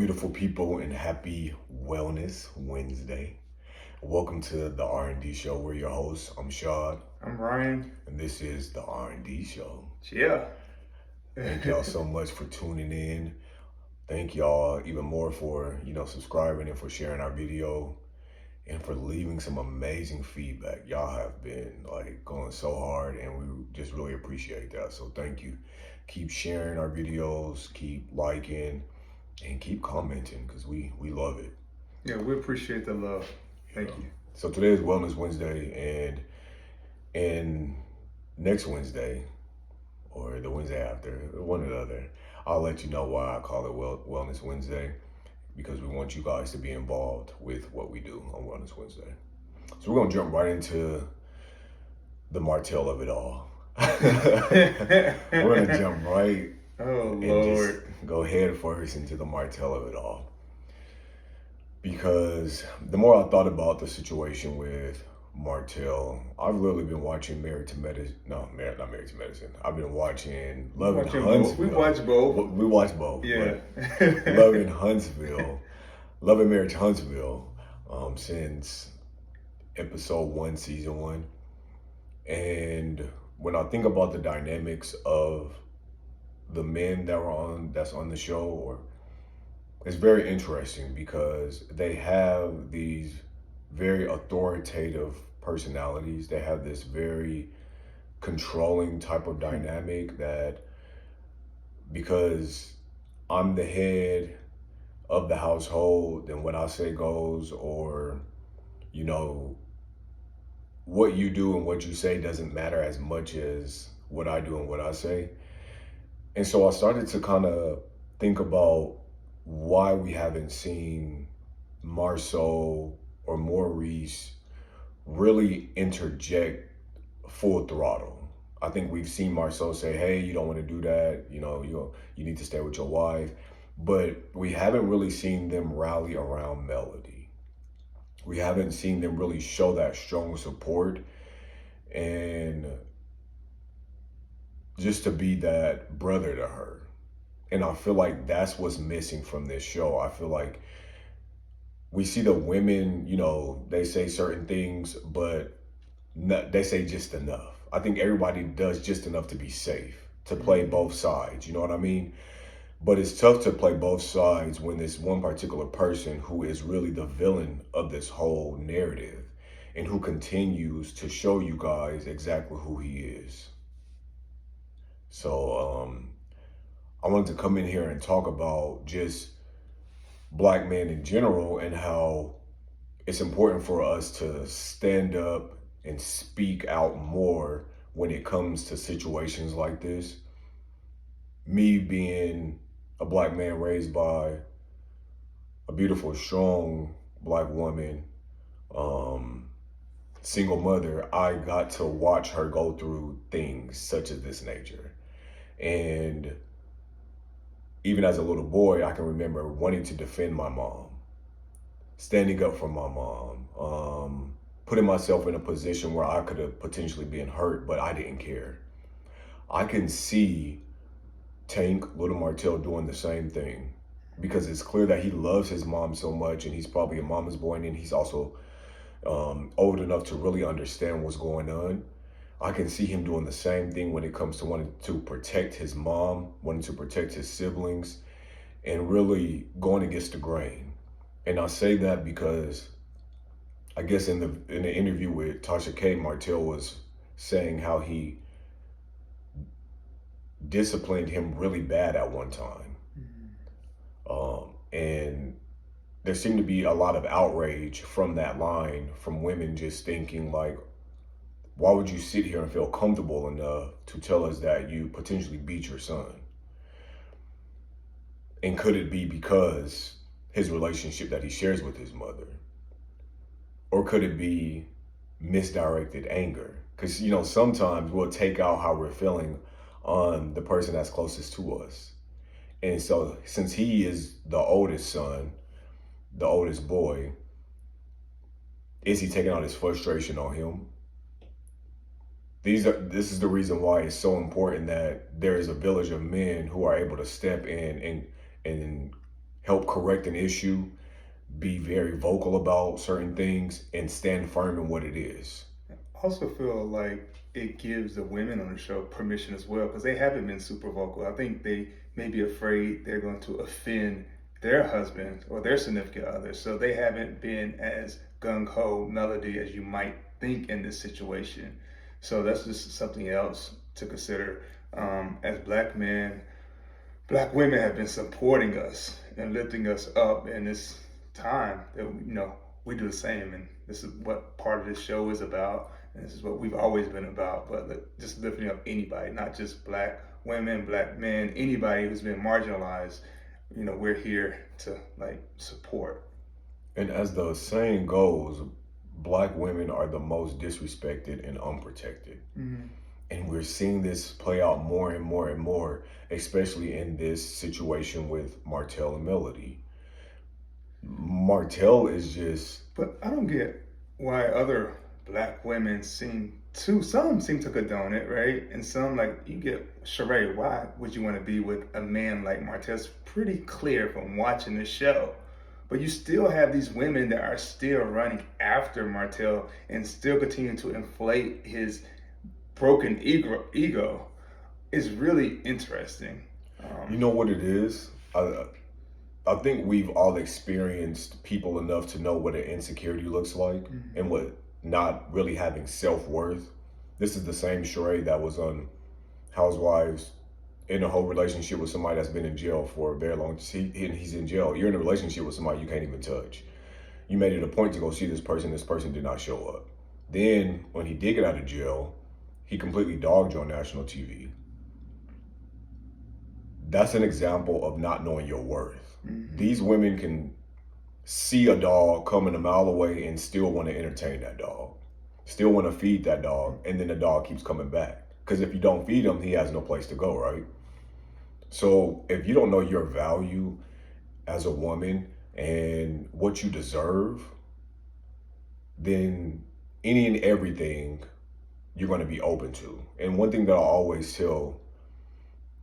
beautiful people, and happy Wellness Wednesday. Welcome to the R&D show. We're your hosts. I'm Shad, I'm Ryan. and this is the R&D show. Yeah. Thank y'all so much for tuning in. Thank y'all even more for, subscribing and for sharing our video and for leaving some amazing feedback. Y'all have been going so hard, and we just really appreciate that. So thank you. Keep sharing our videos, keep liking, and keep commenting because we love it. Yeah, we appreciate the love. Thank you. So today is Wellness Wednesday, and next Wednesday or the Wednesday after, one or the other, I'll let you know why I call it Wellness Wednesday, because we want you guys to be involved with what we do on Wellness Wednesday. So we're gonna jump right into the Martell of it all. We're gonna jump right Oh, and Lord. just go head first into the Martell of it all. Because the more I thought about the situation with Martell, I've literally been watching Married to Medicine. No, not Married to Medicine. I've been watching Love in Huntsville. We watch both. We watch both. Yeah. Love in Huntsville, Love and Marriage Huntsville, since episode 1, season 1. And when I think about the dynamics of the men that's on the show, or it's very interesting because they have these very authoritative personalities. They have this very controlling type of dynamic that, because I'm the head of the household, then what I say goes, or, what you do and what you say doesn't matter as much as what I do and what I say. And so I started to kind of think about why we haven't seen Marceau or Maurice really interject full throttle. I think we've seen Marceau say, "Hey, you don't want to do that. You need to stay with your wife," but we haven't really seen them rally around Melody. We haven't seen them really show that strong support and just to be that brother to her. And I feel like that's what's missing from this show. I feel like we see the women, they say certain things, but they say just enough. I think everybody does just enough to be safe, to play both sides. You know what I mean? But it's tough to play both sides when there's one particular person who is really the villain of this whole narrative and who continues to show you guys exactly who he is. So, I wanted to come in here and talk about just Black men in general and how it's important for us to stand up and speak out more when it comes to situations like this. Me being a Black man raised by a beautiful, strong Black woman, single mother, I got to watch her go through things such as this nature. And even as a little boy, I can remember wanting to defend my mom, standing up for my mom, putting myself in a position where I could have potentially been hurt, but I didn't care. I can see Tank, Little Martell, doing the same thing because it's clear that he loves his mom so much, and he's probably a mama's boy, and he's also old enough to really understand what's going on. I can see him doing the same thing when it comes to wanting to protect his mom, wanting to protect his siblings, and really going against the grain. And I say that because I guess in the interview with Tasha K, Martell was saying how he disciplined him really bad at one time. And there seemed to be a lot of outrage from that line from women just thinking like, why would you sit here and feel comfortable enough to tell us that you potentially beat your son? And could it be because his relationship that he shares with his mother? Or could it be misdirected anger? Because, sometimes we'll take out how we're feeling on the person that's closest to us. And so since he is the oldest son, the oldest boy, is he taking out his frustration on him? This is the reason why it's so important that there is a village of men who are able to step in and help correct an issue, be very vocal about certain things, and stand firm in what it is. I also feel like it gives the women on the show permission as well because they haven't been super vocal. I think they may be afraid they're going to offend their husband or their significant other, so they haven't been as gung ho Melody as you might think in this situation. So that's just something else to consider. As black men, black women have been supporting us and lifting us up in this time that we do the same, and this is what part of this show is about, and this is what we've always been about. But just lifting up anybody, not just black women, black men, anybody who's been marginalized. We're here to support. And as the saying goes, black women are the most disrespected and unprotected. Mm-hmm. And we're seeing this play out more and more and more, especially in this situation with Martell and Melody. Martell is just... But I don't get why other black women some seem to condone it, right? And some, like, you get, Sheree, why would you want to be with a man like Martell? It's pretty clear from watching the show. But you still have these women that are still running after Martell and still continue to inflate his broken ego. Is really interesting. You know what it is? I think we've all experienced people enough to know what an insecurity looks like, mm-hmm. and what not really having self-worth. This is the same Sheree that was on Housewives, in a whole relationship with somebody that's been in jail for a very long time. He's in jail. You're in a relationship with somebody you can't even touch. You made it a point to go see this person did not show up. Then when he did get out of jail, he completely dogged you on national TV. That's an example of not knowing your worth. Mm-hmm. These women can see a dog coming a mile away and still want to entertain that dog, still want to feed that dog, and then the dog keeps coming back. Because if you don't feed him, he has no place to go, right? So if you don't know your value as a woman and what you deserve, then any and everything you're going to be open to. And one thing that I always tell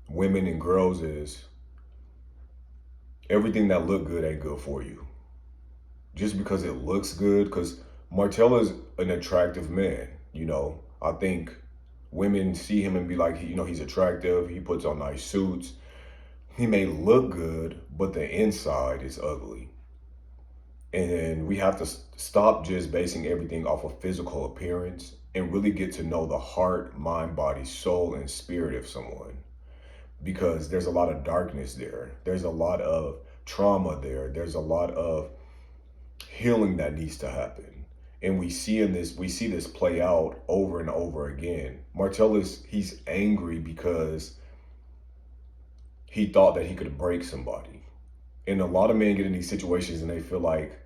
women and girls is everything that look good ain't good for you. Just because it looks good, because Martell is an attractive man, I think women see him and be like, he's attractive, he puts on nice suits. He may look good, but the inside is ugly. And we have to stop just basing everything off of physical appearance and really get to know the heart, mind, body, soul, and spirit of someone. Because there's a lot of darkness there. There's a lot of trauma there. There's a lot of healing that needs to happen. And we see this play out over and over again. Martell he's angry because he thought that he could break somebody. And a lot of men get in these situations and they feel like,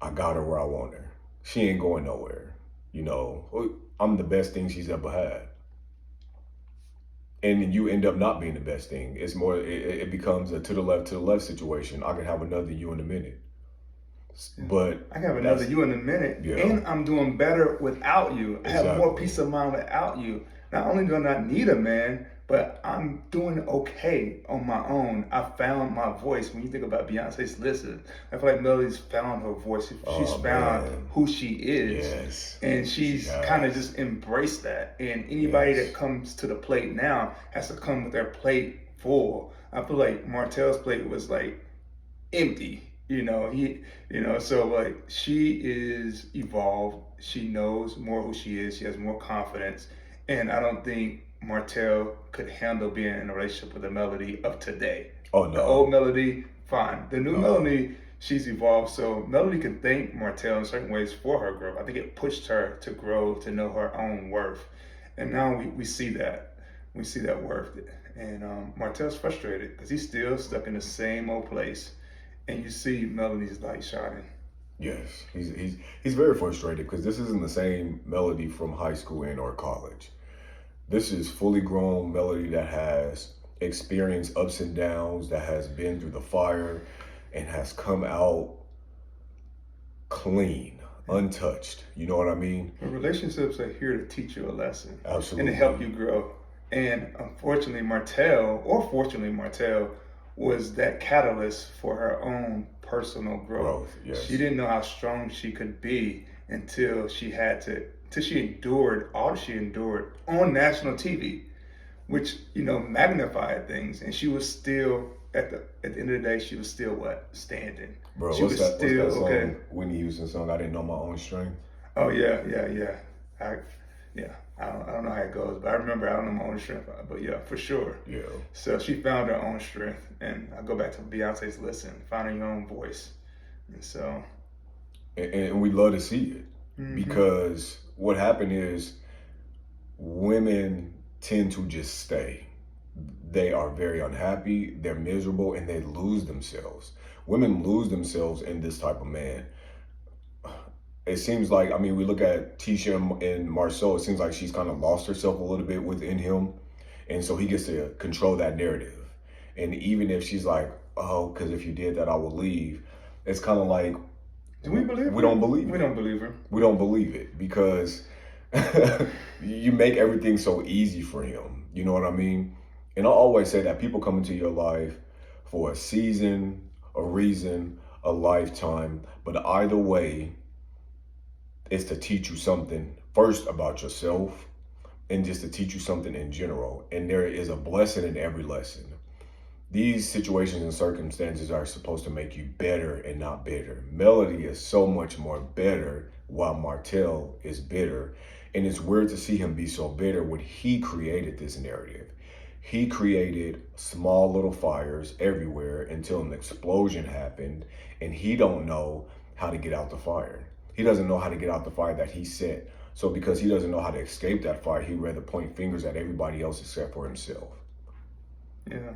I got her where I want her. She ain't going nowhere. I'm the best thing she's ever had. And you end up not being the best thing. It's more, it becomes a to the left situation. I can have another you in a minute. But I can have another you in a minute, yeah. And I'm doing better without you. I have more peace of mind without you. Not only do I not need a man, but I'm doing okay on my own. I found my voice. When you think about Beyonce's Listen, I feel like Melody's found her voice. She's found who she is. Yes. And she's kind of just embraced that. And anybody that comes to the plate now has to come with their plate full. I feel like Martell's plate was like empty. So like she is evolved. She knows more who she is. She has more confidence. And I don't think Martell could handle being in a relationship with the Melody of today. Oh, no. The old Melody, fine. The new Melody, she's evolved. So Melody can thank Martell in certain ways for her growth. I think it pushed her to grow, to know her own worth. And now we see that. We see that worth. And Martell's frustrated because he's still stuck in the same old place. And you see Melody's light shining. Yes, he's very frustrated because this isn't the same Melody from high school or college. This is fully grown Melody that has experienced ups and downs, that has been through the fire and has come out clean, untouched. You know what I mean? Relationships are here to teach you a lesson. Absolutely. And to help you grow. And unfortunately, Martell, or fortunately, Martell was that catalyst for her own personal growth. Growth, yes. She didn't know how strong she could be until she endured all she endured on national TV, which magnified things, and she was still at the end of the day, she was still standing. Bro, She what's was that song? okay. Whitney Houston song, I Didn't Know My Own Strength. Oh yeah. I don't know how it goes, but I remember I don't know my own strength. But yeah, for sure. Yeah. So she found her own strength, and I go back to Beyonce's "Listen," finding your own voice, and so. And we love to see it, because what happened is women tend to just stay. They are very unhappy, they're miserable, and they lose themselves. Women lose themselves in this type of man. It seems like, I mean, we look at Tisha and Marcel, it seems like she's kind of lost herself a little bit within him. And so he gets to control that narrative. And even if she's like, oh, because if you did that, I will leave. It's kind of like, do we believe her? We don't believe it. We don't believe her. We don't believe it, because you make everything so easy for him. You know what I mean? And I always say that people come into your life for a season, a reason, a lifetime. But either way, it's to teach you something first about yourself, and just to teach you something in general. And there is a blessing in every lesson. These situations and circumstances are supposed to make you better and not bitter. Melody is so much more better, while Martell is bitter. And it's weird to see him be so bitter when he created this narrative. He created small little fires everywhere until an explosion happened, and he don't know how to get out the fire. He doesn't know how to get out the fire that he set. So because he doesn't know how to escape that fire, he'd rather point fingers at everybody else except for himself. Yeah.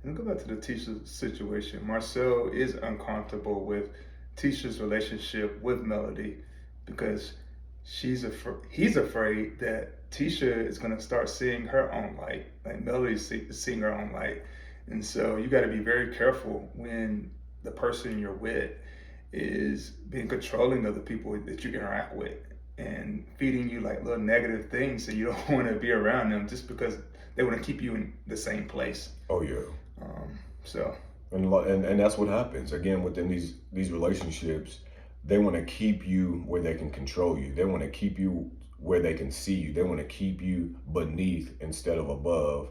And go back to the Tisha situation. Marcel is uncomfortable with Tisha's relationship with Melody, because he's afraid that Tisha is going to start seeing her own light, like Melody's seeing her own light. And so you got to be very careful when the person you're with is being controlling of the people that you interact with, and feeding you like little negative things, so you don't want to be around them just because they want to keep you in the same place. Oh yeah. So. And that's what happens again within these relationships. They want to keep you where they can control you. They want to keep you where they can see you. They want to keep you beneath instead of above,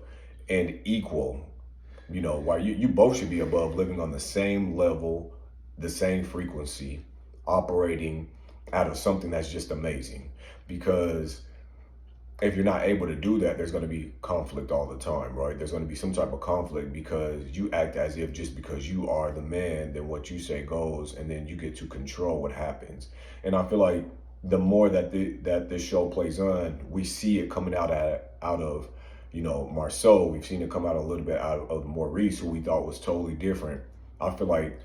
and equal. While you both should be above, living on the same level, the same frequency, operating out of something that's just amazing. Because if you're not able to do that, there's going to be conflict all the time, right? There's going to be some type of conflict because you act as if just because you are the man, then what you say goes, and then you get to control what happens. And I feel like the more that this show plays on, we see it coming out of Marceau. We've seen it come out a little bit out of Maurice, who we thought was totally different. I feel like.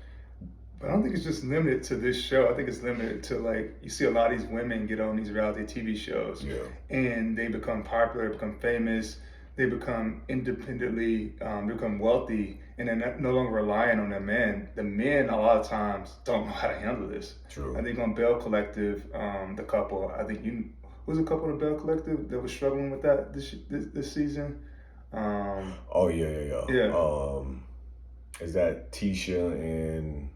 But I don't think it's just limited to this show. I think it's limited to, like, you see a lot of these women get on these reality TV shows, and they become popular, become famous, they become independently, become wealthy, and they're no longer relying on their men. The men, a lot of times, don't know how to handle this. True. I think on Bell Collective, the couple, I think was a couple in Bell Collective that was struggling with that this season. Oh yeah. Is that Tisha and?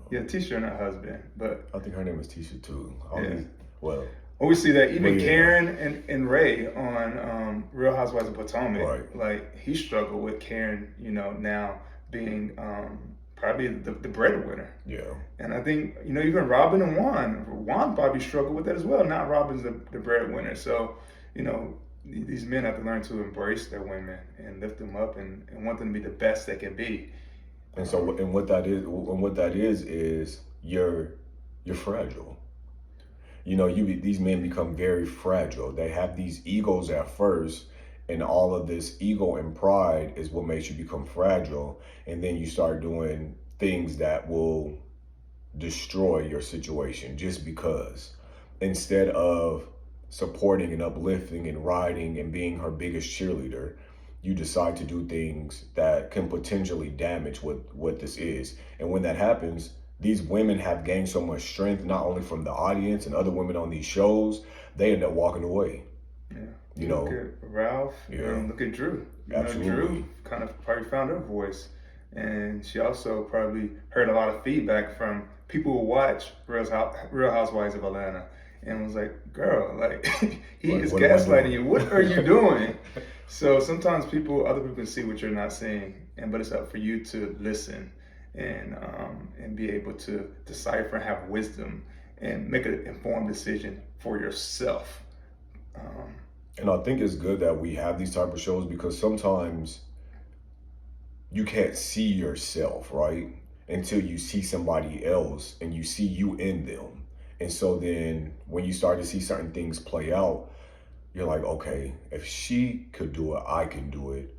Yeah, Tisha and her husband, but I think her name is Tisha too. Well, we see that even Karen and Ray on Real Housewives of Potomac, right. Like he struggled with Karen, now being probably the breadwinner. Yeah. And I think even Robin and Juan probably struggled with that as well. Now Robin's the breadwinner, so these men have to learn to embrace their women and lift them up and want them to be the best they can be. And so, what that is you're fragile. These men become very fragile. They have these egos at first, and all of this ego and pride is what makes you become fragile. And then you start doing things that will destroy your situation just because, instead of supporting and uplifting and riding and being her biggest cheerleader, you decide to do things that can potentially damage what this is. And when that happens, these women have gained so much strength, not only from the audience and other women on these shows, they end up walking away. Yeah. Look at Ralph. Yeah. Look at Drew. Absolutely. Drew kind of probably found her voice. And she also probably heard a lot of feedback from people who watch Real Housewives of Atlanta and was like, girl, like, he Like, is what am I gaslighting doing? you. What are you doing? So sometimes other people can see what you're not seeing, but it's up for you to listen and be able to decipher and have wisdom and make an informed decision for yourself. Um, And I think it's good that we have these type of shows because sometimes you can't see yourself, right? Until you see somebody else and you see you in them. And so then when you start to see certain things play out, you're like, okay, if she could do it, I can do it.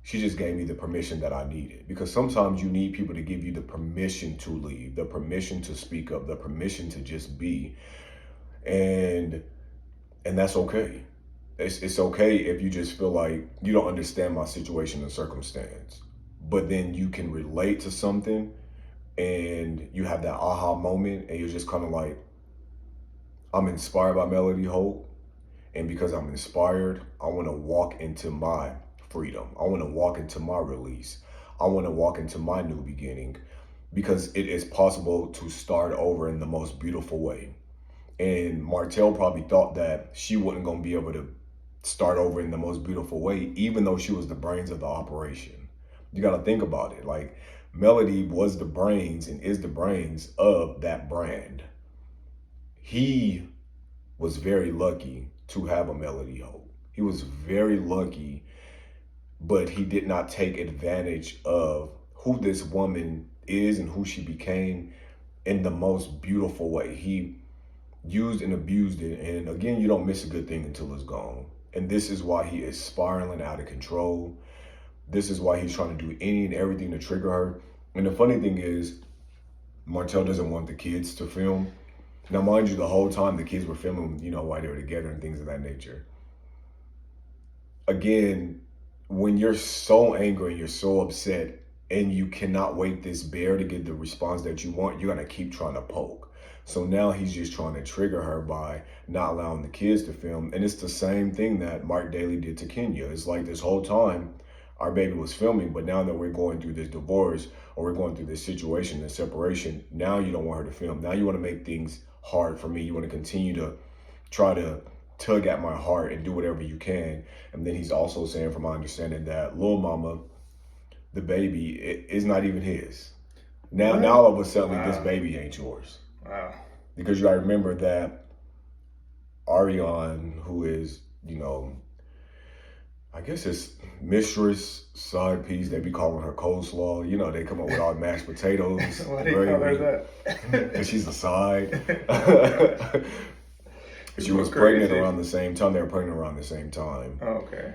She just gave me the permission that I needed. Because sometimes you need people to give you the permission to leave, the permission to speak up, the permission to just be. And that's okay. It's okay if you just feel like you don't understand my situation and circumstance, but then you can relate to something and you have that aha moment and you're just kind of like, I'm inspired by Melody Holt, and because I'm inspired, I want to walk into my freedom. I want to walk into my release. I want to walk into my new beginning because it is possible to start over in the most beautiful way. And Martell probably thought that she wasn't going to be able to start over in the most beautiful way, even though she was the brains of the operation. You got to think about it. Like, Melody was the brains and is the brains of that brand. He was very lucky to have a Melody Hope. He was very lucky, but he did not take advantage of who this woman is and who she became in the most beautiful way. He used and abused it. And again, you don't miss a good thing until it's gone. And this is why he is spiraling out of control. This is why he's trying to do any and everything to trigger her. And the funny thing is, Martell doesn't want the kids to film. Now, mind you, the whole time the kids were filming, while they were together and things of that nature. Again, when you're so angry and you're so upset and you cannot wait this bear to get the response that you want, you're going to keep trying to poke. So now he's just trying to trigger her by not allowing the kids to film. And it's the same thing that Mark Daly did to Kenya. It's like this whole time our baby was filming, but now that we're going through this divorce or we're going through this situation, this separation, now you don't want her to film. Now you want to make things hard for me. You want to continue to try to tug at my heart and do whatever you can. And then he's also saying, from my understanding, that Lil Mama, the baby, is not even his. Now all of a sudden, this baby ain't yours. Wow. Because you gotta remember that Ariane, who is, I guess it's mistress, side piece, they be calling her coleslaw. They come up with all mashed potatoes. Why do you call her that? Because she's a side. She was crazy. pregnant around the same time. They were pregnant around the same time. Oh, okay.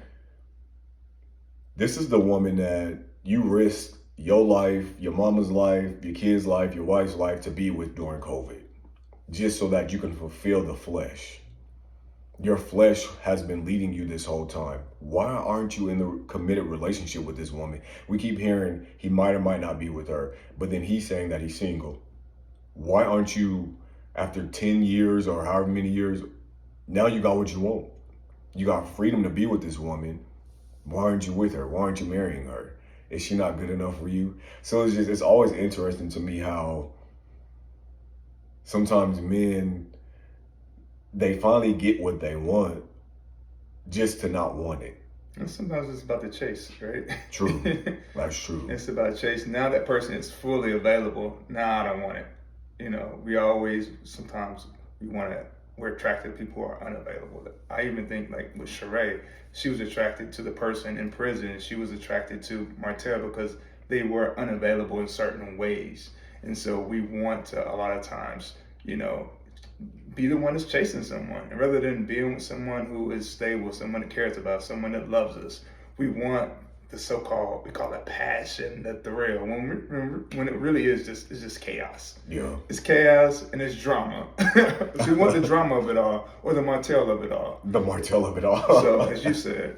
This is the woman that you risked your life, your mama's life, your kid's life, your wife's life to be with during COVID, just so that you can fulfill the flesh. Your flesh has been leading you this whole time. Why aren't you in the committed relationship with this woman? We keep hearing he might or might not be with her, but then he's saying that he's single. Why aren't you, after 10 years or however many years, now you got what you want? You got freedom to be with this woman. Why aren't you with her? Why aren't you marrying her? Is she not good enough for you? So it's always interesting to me how sometimes men, they finally get what they want just to not want it. And sometimes it's about the chase, right? True. That's true. It's about chase. Now that person is fully available. Now I don't want it. Sometimes we're attracted to people who are unavailable. I even think, like with Sheree, she was attracted to the person in prison. She was attracted to Martell because they were unavailable in certain ways. And so we want to, a lot of times, be the one that's chasing someone. And rather than being with someone who is stable, someone that cares about, someone that loves us, we want the so-called, we call it passion, the thrill, when it really is it's just chaos. Yeah. It's chaos and it's drama. So we want the drama of it all, or the Martell of it all. The Martell of it all. So, as you said.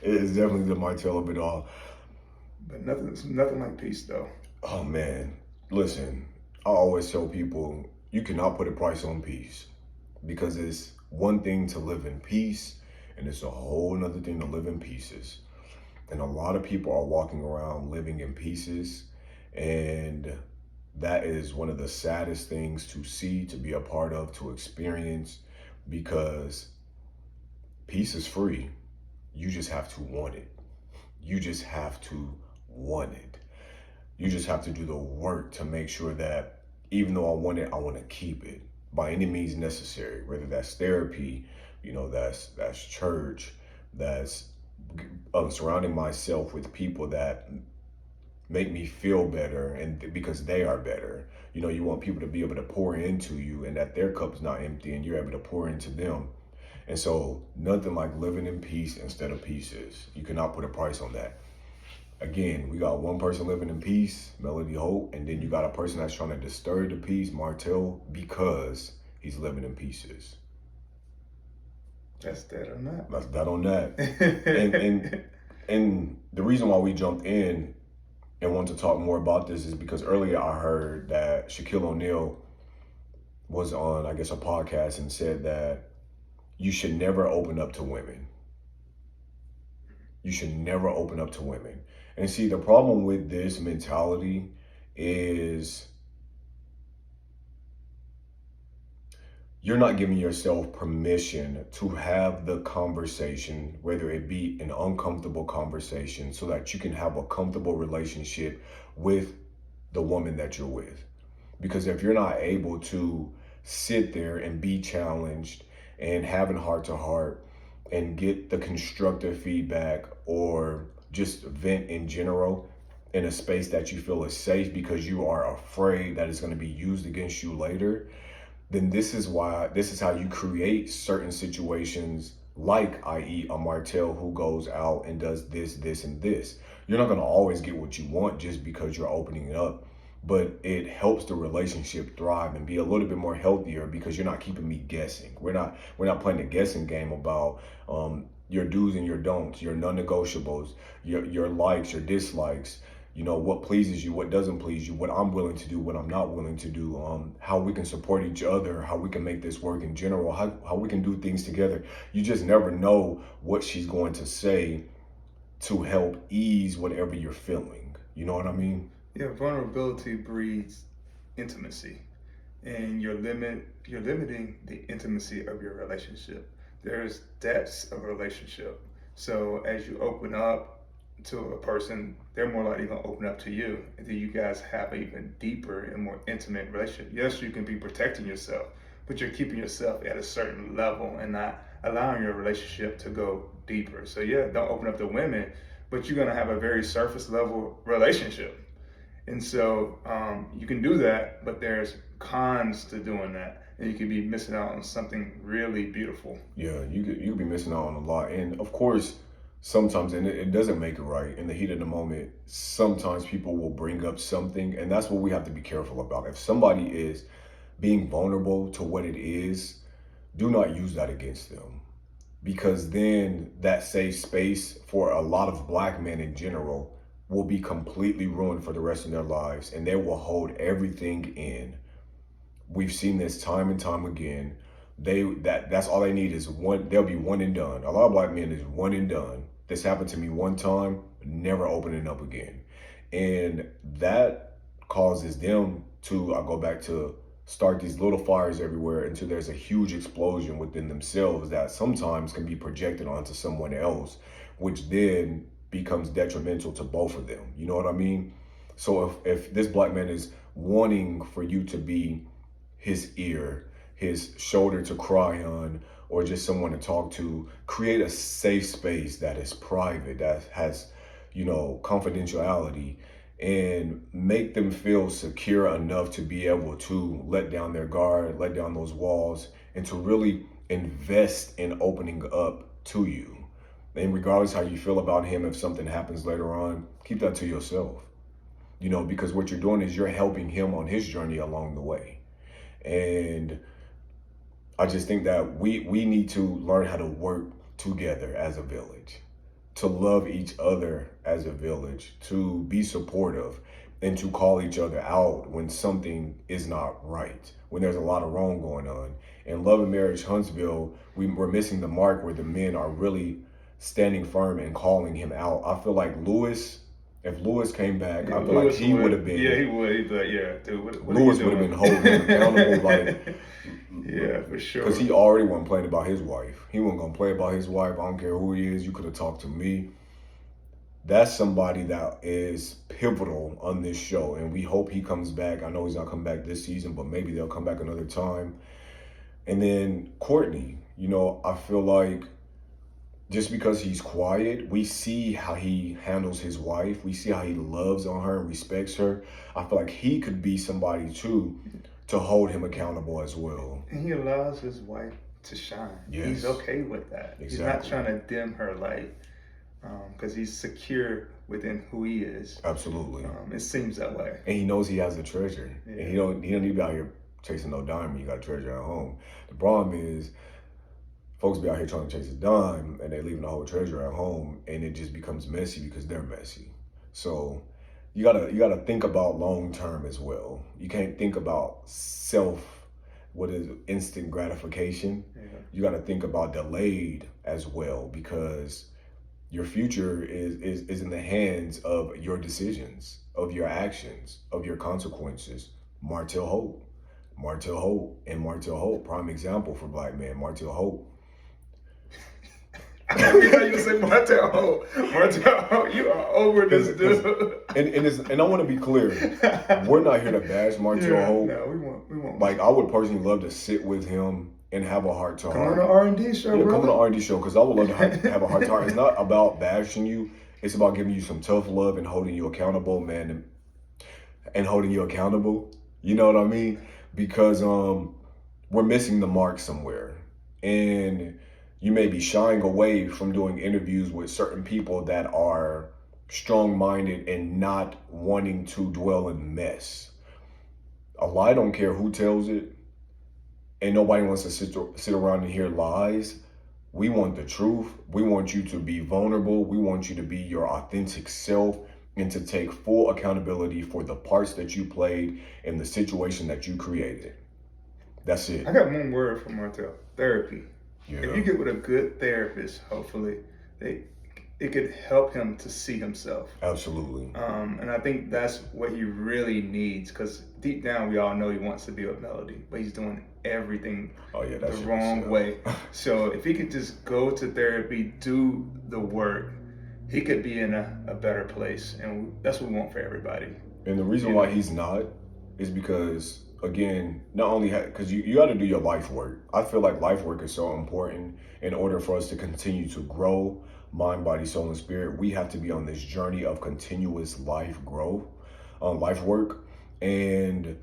It is definitely the Martell of it all. But nothing like peace, though. Oh, man. Listen, I always tell people, you cannot put a price on peace, because it's one thing to live in peace and it's a whole another thing to live in pieces. And a lot of people are walking around living in pieces. And that is one of the saddest things to see, to be a part of, to experience, because peace is free. You just have to want it. You just have to want it. You just have to do the work to make sure that even though I want it, I want to keep it by any means necessary, whether that's therapy, that's church, that's surrounding myself with people that make me feel better, and because they are better. You want people to be able to pour into you and that their cup's not empty and you're able to pour into them. And so nothing like living in peace instead of pieces. You cannot put a price on that. Again, we got one person living in peace, Melody Holt, and then you got a person that's trying to disturb the peace, Martell, because he's living in pieces. That's that on that. That's that on that. and the reason why we jumped in and want to talk more about this is because earlier I heard that Shaquille O'Neal was on, I guess, a podcast and said that you should never open up to women. You should never open up to women. And see, the problem with this mentality is you're not giving yourself permission to have the conversation, whether it be an uncomfortable conversation, so that you can have a comfortable relationship with the woman that you're with. Because if you're not able to sit there and be challenged and having heart to heart and get the constructive feedback, or just vent in general in a space that you feel is safe because you are afraid that it's going to be used against you later, then this is how you create certain situations like, i.e., a Martell who goes out and does this, this, and this. You're not going to always get what you want just because you're opening it up, but it helps the relationship thrive and be a little bit more healthier because you're not keeping me guessing. We're not playing a guessing game about your do's and your don'ts, your non-negotiables, your likes, your dislikes, what pleases you, what doesn't please you, what I'm willing to do, what I'm not willing to do, how we can support each other, how we can make this work in general, how we can do things together. You just never know what she's going to say to help ease whatever you're feeling. You know what I mean? Yeah, vulnerability breeds intimacy, and you're limiting the intimacy of your relationship. There's depths of a relationship. So as you open up to a person, they're more likely going to open up to you, and then you guys have an even deeper and more intimate relationship. Yes, you can be protecting yourself, but you're keeping yourself at a certain level and not allowing your relationship to go deeper. So yeah, don't open up to women, but you're going to have a very surface level relationship. And so you can do that, but there's cons to doing that, and you could be missing out on something really beautiful. Yeah, you could be missing out on a lot. And of course, sometimes, and it doesn't make it right, in the heat of the moment, sometimes people will bring up something, and that's what we have to be careful about. If somebody is being vulnerable to what it is, do not use that against them, because then that safe space for a lot of Black men in general will be completely ruined for the rest of their lives, and they will hold everything in. We've seen this time and time again. That's all they need is one. They'll be one and done. A lot of Black men is one and done. This happened to me one time, never opening up again, and that causes them to, I go back to, start these little fires everywhere until there's a huge explosion within themselves that sometimes can be projected onto someone else, which then becomes detrimental to both of them. You know what I mean? So if this Black man is wanting for you to be his ear, his shoulder to cry on, or just someone to talk to, create a safe space that is private, that has, confidentiality, and make them feel secure enough to be able to let down their guard, let down those walls, and to really invest in opening up to you. And regardless how you feel about him, if something happens later on, keep that to yourself. Because what you're doing is you're helping him on his journey along the way. And I just think that we need to learn how to work together as a village, to love each other as a village, to be supportive, and to call each other out when something is not right, when there's a lot of wrong going on. In Love and Marriage Huntsville, we're missing the mark where the men are really standing firm and calling him out. I feel like if Lewis came back, Yeah, I feel like Lewis he would have would. Yeah, been, he would. He'd be like, yeah, dude, what are you Lewis would have been doing? holding him accountable, like, Yeah, for because sure. he already wasn't playing about his wife. He wasn't gonna play about his wife. I don't care who he is. You could have talked to me. That's somebody that is pivotal on this show, and we hope he comes back. I know he's not coming back this season, but maybe they'll come back another time. And then Courtney, I feel like just because he's quiet, we see how he handles his wife. We see how he loves on her and respects her. I feel like he could be somebody too to hold him accountable as well. And he allows his wife to shine. Yes. He's okay with that. Exactly. He's not trying to dim her light because he's secure within who he is. Absolutely. It seems that way. And he knows he has a treasure. Yeah. And he don't need to be out here chasing no diamond. You got a treasure at home. The problem is folks be out here trying to chase a dime and they're leaving the whole treasure at home, and it just becomes messy because they're messy. So you gotta think about long term as well. You can't think about what is instant gratification. Yeah. You gotta think about delayed as well, because your future is in the hands of your decisions, of your actions, of your consequences. Martell Holt, and Martell Holt, prime example for black men. Martell Holt. I thought you would say Martell Holt. Martell Holt, you are over this dude. And I want to be clear, we're not here to bash Martell Holt. No, we won't. Like, I would personally love to sit with him and have a heart to Come heart. on the R&D show, Yeah, bro. come on the R&D show, because I would love to have a heart to heart. It's not about bashing you. It's about giving you some tough love and holding you accountable, man, and holding you accountable. You know what I mean? Because we're missing the mark somewhere. And you may be shying away from doing interviews with certain people that are strong-minded and not wanting to dwell in mess. A lie don't care who tells it, and nobody wants to sit around and hear lies. We want the truth. We want you to be vulnerable. We want you to be your authentic self and to take full accountability for the parts that you played in the situation that you created. That's it. I got one word for Martell: therapy. Yeah. If you get with a good therapist, hopefully, it could help him to see himself. Absolutely. And I think that's what he really needs, because deep down we all know he wants to be with Melody, but he's doing everything the wrong way. So if he could just go to therapy, do the work, he could be in a better place, and that's what we want for everybody. And the reason why he's not is because, again, not only because you got to do your life work. I feel like life work is so important in order for us to continue to grow mind, body, soul, and spirit. We have to be on this journey of continuous life growth, life work. And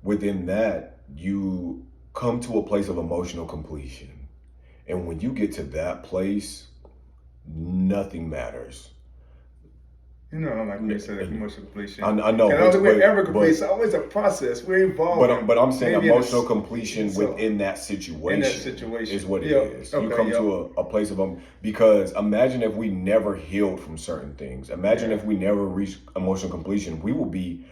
within that, you come to a place of emotional completion. And when you get to that place, nothing matters. You know, I don't like when you say that, emotional completion. I know. And I don't think we're ever complete. It's always a process. We're involved. But I'm saying emotional completion within that situation. Is what it is. You come to a place of because imagine if we never healed from certain things. Imagine if we never reached emotional completion. We would be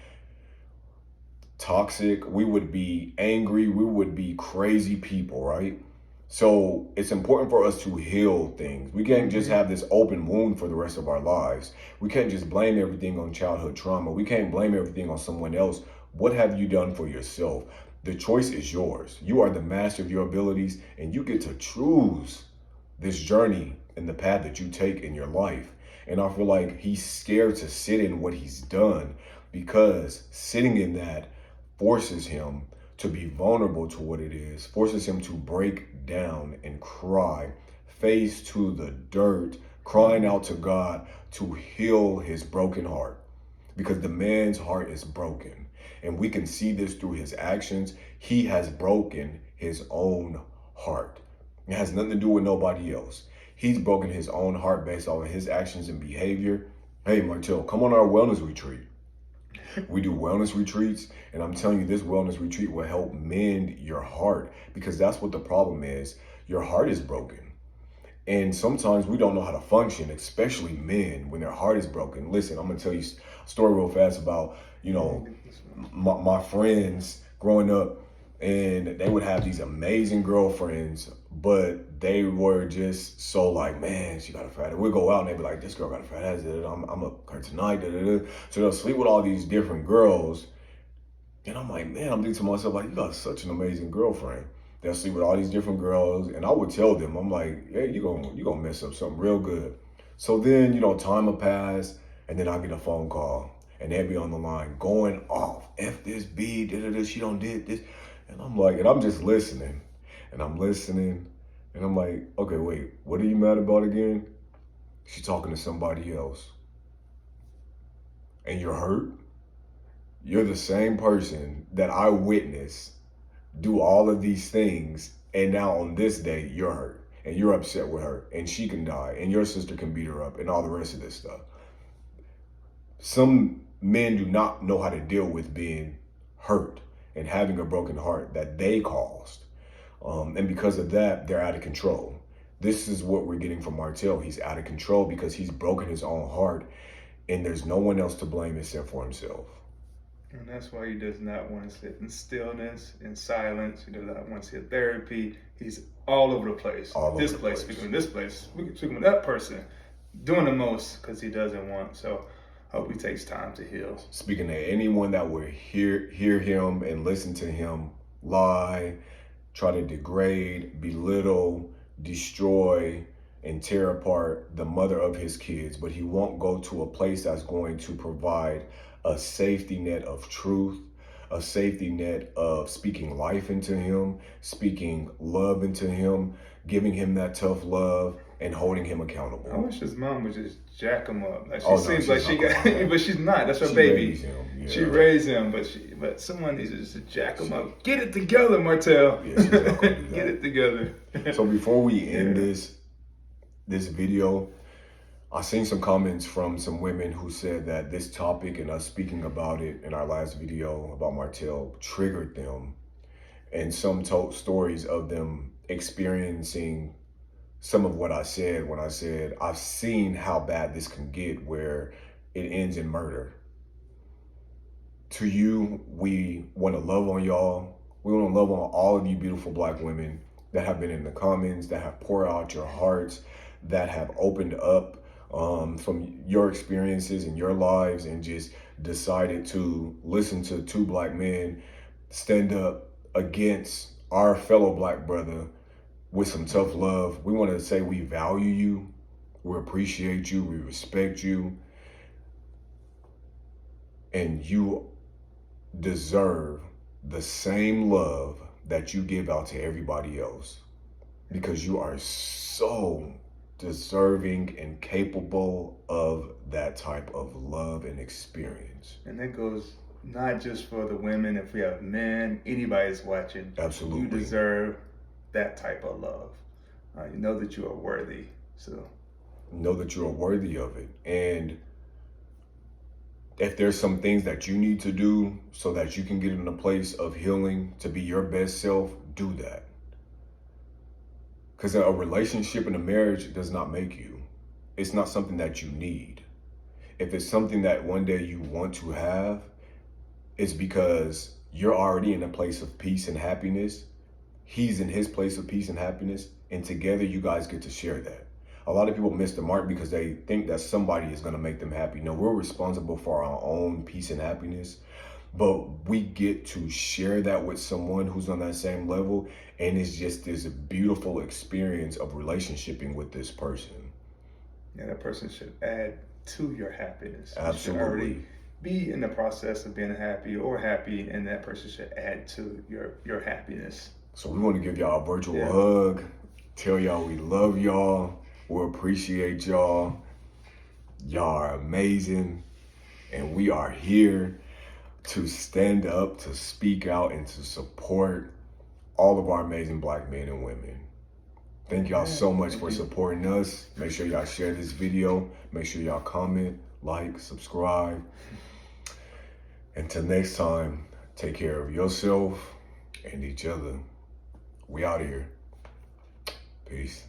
toxic. We would be angry. We would be crazy people, right? So it's important for us to heal things. We can't just have this open wound for the rest of our lives. We can't just blame everything on childhood trauma. We can't blame everything on someone else. What have you done for yourself? The choice is yours. You are the master of your abilities, and you get to choose this journey and the path that you take in your life. And I feel like he's scared to sit in what he's done, because sitting in that forces him to be vulnerable to what it is, forces him to break down and cry, face to the dirt, crying out to God to heal his broken heart, because the man's heart is broken. And we can see this through his actions. He has broken his own heart. It has nothing to do with nobody else. He's broken his own heart based on his actions and behavior. Hey, Martell, come on our wellness retreat. We do wellness retreats, and I'm telling you, this wellness retreat will help mend your heart, because that's what the problem is. Your heart is broken. And sometimes we don't know how to function, especially men, when their heart is broken. Listen, I'm going to tell you a story real fast about, my friends growing up, And they would have these amazing girlfriends, but they were just so like, man, she got a fat ass. We'd go out and they'd be like, this girl got a fat ass. I'm up her tonight. So they'll sleep with all these different girls. And I'm like, man, I'm thinking to myself, like, you got such an amazing girlfriend. They'll sleep with all these different girls. And I would tell them, I'm like, hey, you're gonna mess up something real good. So then, time will pass, and then I get a phone call. And they'll be on the line going off. F this B, she don't did this. And I'm like, and I'm just listening. And I'm listening. And I'm like, okay, wait, what are you mad about again? She's talking to somebody else. And you're hurt? You're the same person that I witnessed do all of these things, and now on this day, you're hurt, and you're upset with her, and she can die, and your sister can beat her up, and all the rest of this stuff. Some men do not know how to deal with being hurt and having a broken heart that they caused. And because of that, they're out of control. This is what we're getting from Martell. He's out of control because he's broken his own heart, and there's no one else to blame except for himself. And that's why he does not want to sit in stillness, in silence. He does not want to see therapy. He's all over the place. Speaking of this place, speaking of that person, doing the most because he doesn't want. So I hope he takes time to heal. Speaking to anyone that will hear him and listen to him lie, try to degrade, belittle, destroy, and tear apart the mother of his kids, but he won't go to a place that's going to provide a safety net of truth, a safety net of speaking life into him, speaking love into him, giving him that tough love, and holding him accountable. I wish his mom would just jack him up. Like seems like she got, but she's not. That's her she baby. Raised him, yeah. She raised him, but someone needs to just jack him up. Get it together, Martell. Yeah, she's not gonna do that. Get it together. So before we end this video, I seen some comments from some women who said that this topic and us speaking about it in our last video about Martell triggered them. And some told stories of them experiencing some of what I said when I said, I've seen how bad this can get where it ends in murder. To you, we want to love on y'all. We want to love on all of you beautiful Black women that have been in the comments, that have poured out your hearts, that have opened up from your experiences in your lives and just decided to listen to two Black men stand up against our fellow Black brother with some tough love. We want to say we value you, we appreciate you, we respect you, and you deserve the same love that you give out to everybody else, because you are so deserving and capable of that type of love and experience. And that goes not just for the women. If we have men, anybody's watching, absolutely, you deserve that type of love. You know that you are worthy. So know that you are worthy of it. And if there's some things that you need to do so that you can get in a place of healing to be your best self, do that. Because a relationship and a marriage does not make you. It's not something that you need. If it's something that one day you want to have, it's because you're already in a place of peace and happiness. He's in his place of peace and happiness. And together you guys get to share that. A lot of people miss the mark because they think that somebody is going to make them happy. No, we're responsible for our own peace and happiness. But we get to share that with someone who's on that same level. And it's just this beautiful experience of relationshiping with this person. Yeah, that person should add to your happiness. Absolutely. You should already be in the process of being happy, and that person should add to your happiness. So we want to give y'all a virtual hug. Tell y'all we love y'all. We appreciate y'all. Y'all are amazing. And we are here to stand up, to speak out, and to support all of our amazing Black men and women. Thank y'all so much for supporting us. Make sure y'all share this video. Make sure y'all comment, like, subscribe. Until next time, take care of yourself and each other. We out here. Peace.